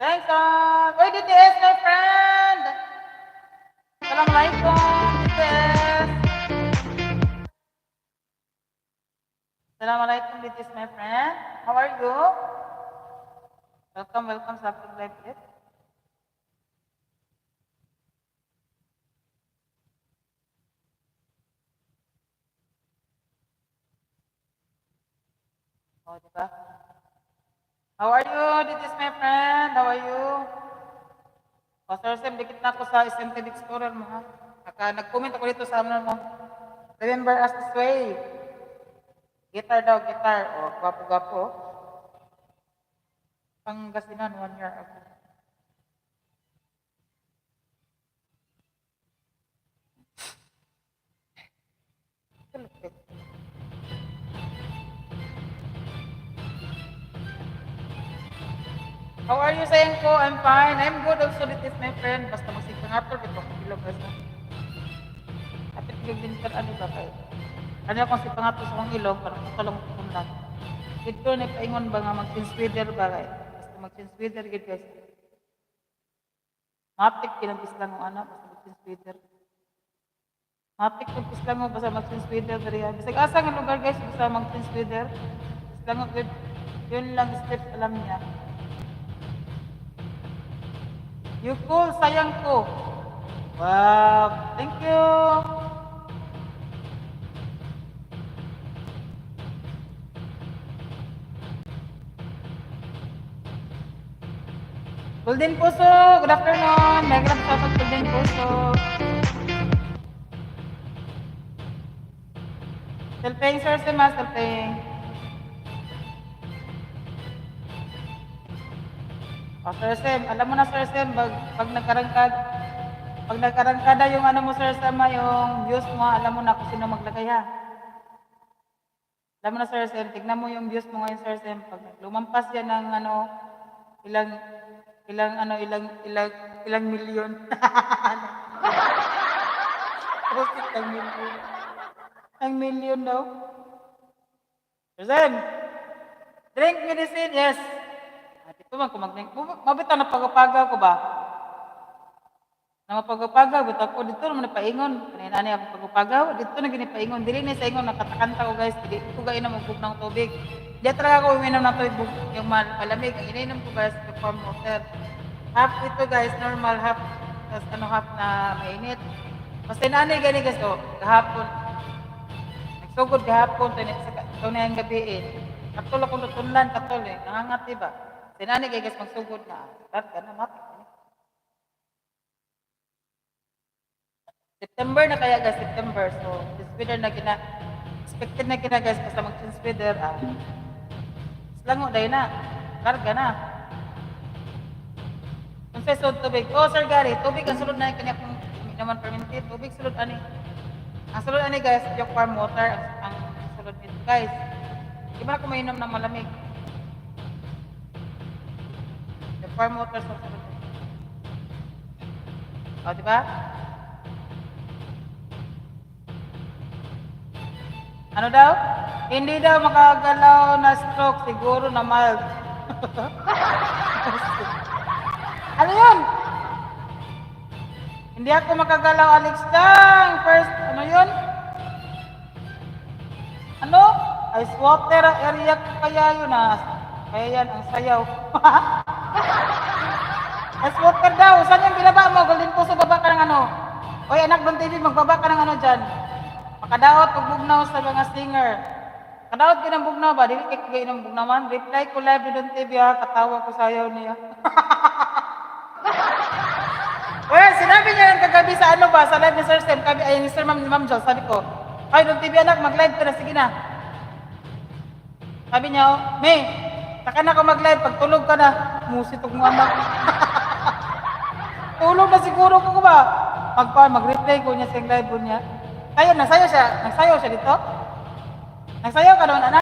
Thanks, Uy, DTS, my friend! Assalamualaikum, DTS! Assalamualaikum, DTS, my friend. How are you? Welcome sa ating live ulit. Oh, diba? How are you, DTS, my friend? How are you? O, Sir Sam, dikit na ako sa SMT Explorer mo, ha? Nag-comment ako dito sa ano mo. Remember us this way. Guitar daw, guitar. O, gwapo-gwapo. Pangasinan, 1 year ago. How are you, sayang ko? I'm fine. I'm good also, this is my friend. Basta magsipangatol, ito ko kilo guys. Kapit din ka, ano ba kayo? Ano akong si pangatol sa kong ilong, parang kakalong kukundan. Dito na paingon ba nga mag-sinsweeder ba kayo? Basta mag-sinsweeder, good guys. Matik, kinagis lang ang anak, basta mag-sinsweeder. Matik, kinagis lang mo, basta mag-sinsweeder. Basta asa nga lugar guys, basta mag-sinsweeder. Basta nga, good. Yun lang steps alam niya. You cool, sayang ko. Wow, thank you. Golden Puso, good afternoon. Mega shoutout Golden Puso. Selpeng, sir, si Mas, selpeng. O, Sir Sem, alam mo na, Sir Sem, pag nagkarangkada yung ano mo, Sir Sem, yung views mo, alam mo na kung sino maglagay, ha? Alam mo na, Sir Sem, tignan mo yung views mo ngayon, Sir Sem, pag lumampas yan ng ano, ilang milyon. Posted ng milyon. Ang milyon daw. Sir Sem, drink medicine, yes. Dito man kung mag-drink. Mabitaw na pagapagaw ko ba? Na mapagapagaw, bitaw ko. Dito naman napaingon. Kanina niya ako pagapagaw. Dito na ginipaingon. Dili na sa ingon, nakatakanta ko guys. Dili ko ga inom bug ng tubig. Diya talaga ako uminom ng tubig yung malamig. Ang inainom ko guys, yung warm water. Half ito guys, normal. Half, tas ano, half na mainit. Basta nanay gani guys, oh, kahapon. Nagsugod kahapon, ito na yung gabi eh. Katol akong tutunlan, katol eh. Nangangat diba? Sinani kay guys magsugod na. Targa na matik. September na kaya guys, September. So, speeder na expected na kina guys basta mag-speeder. Slango dahil na. Karga na. Kung sa sulod tubig. Oh, Sir Gary, tubig ang sulod na yung kanya kung naman permitted. Tubig sulod ani. Ang sulod ani guys, yung warm water ang sulod nito guys. Di ba ako mainom ng malamig? Warm water sa sulod. O, diba? Ano daw? Hindi daw makagalaw na stroke, siguro na mild. Ano yun? Hindi ako makagalaw, Alex lang. First, ano yun? Ano? Ice water area ko kaya yun Kaya yan, ang sayaw. Ice water daw. Saan yung binaba mo? Golden Puso, baba ka ng ano? Oy, anak Don TV, magbaba ka ng ano dyan. Makadaot pag bugnaw sa mga singer. Kadaot ka ng bugnaw ba? Dili kaya ng bugnawan. Reply ko live ni Don TV ha. Katawa ko sayaw niya. Well, sinabi niya yung kagabi sa ano ba? Sa live ni Sir Sam. Ay, ni Sir Ma'am Jol. Sabi ko, ay Don TV anak, mag-live ka na. Sige na. Sabi niya, oh, May, saka na ako mag-live. Pag tulog ka na, musitog mo anak. Tulog na siguro ko ba? Mag-replay ko niya sa live niya. Tayo, nagsayaw siya dito? Nagsayaw ka naman, anak?